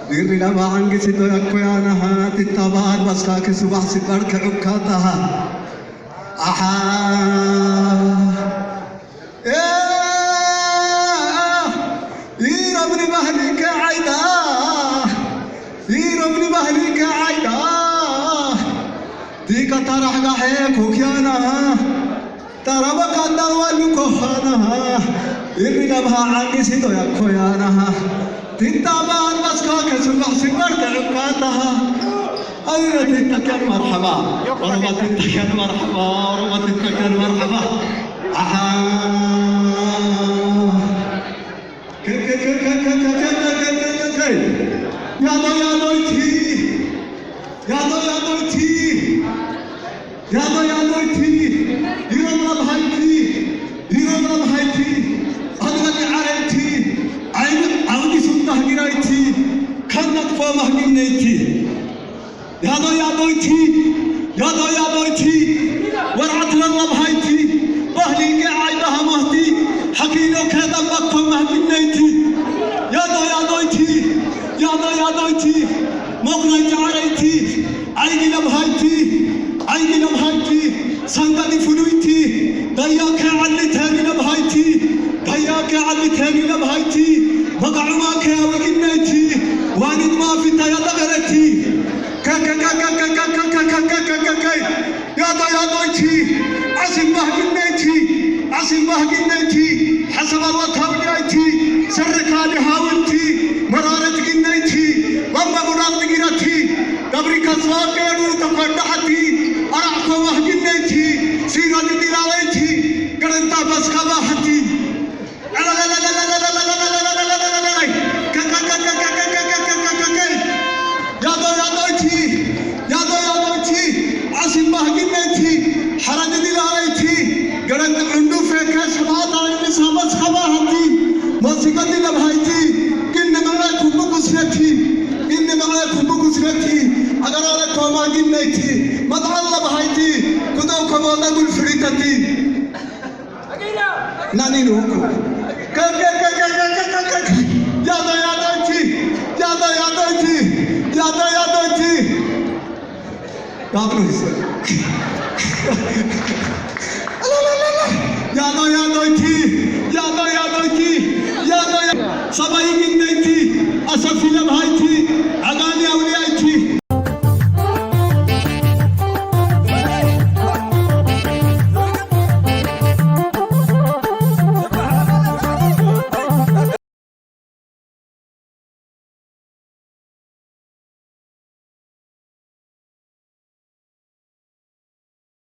Dirina maangi si doya koyana ha tittaban baska ke subah si barka ukkata ha aha ربني بهلك عيدا ربني بهلك عيدا ديك ترح قحيك وكيانا ترى بقدر والكهانا إرنا بها عني سيدو يا كويانا تتابعان بسكاك سبح سبرت عقاتها أيرا تتكن مرحبا وربا تتكن مرحبا وربا تتكن مرحبا أها यादो यादो थी यादो यादो थी यादो यादो थी हीरो भाई थी अदगत आरे थी आइन आवती सुनता गिराई थी खन्नत को महगिन नहीं थी यादो यादो थी वरअत लल्ला भाई थी पहली के आयदा हमहती हकीनो खेदा वक्त महगिन नहीं थी यादो यादो थी मोगलाई चाराई थी आईगी ना भाई थी संगति फुलुई थी दया के अल्ली थेगी ना भाई थी मगामा के आवगिन नहीं थी वानिद माफी तया दगरे थी यादो थी आसिम महगिन नहीं थी हसब अल्लाह थावनी थी सर खाने हावन थी मरारत गिन नहीं थी वम्मा मुराद गिरा थी दबरी कसवा केड़ू तफड्डा थी अराखो महगिन नहीं थी सीरा दिलावे थी गणता बस खवा थी यादो थी आसिम महगिन नहीं थी हरज दिलावे थी गणत अंडू फेंके समात आने समझ खवा थी मौसिकत दिला भाई थी किन्ने मगला खुब गुस्रे थी अगर और कोमा गिन नहीं थी मत अल्लाह भाई थी खुदा को बोला गुल फ्रीता थी नानी नु यादो थी काबरू से यादो थी सबाई गिन नहीं थी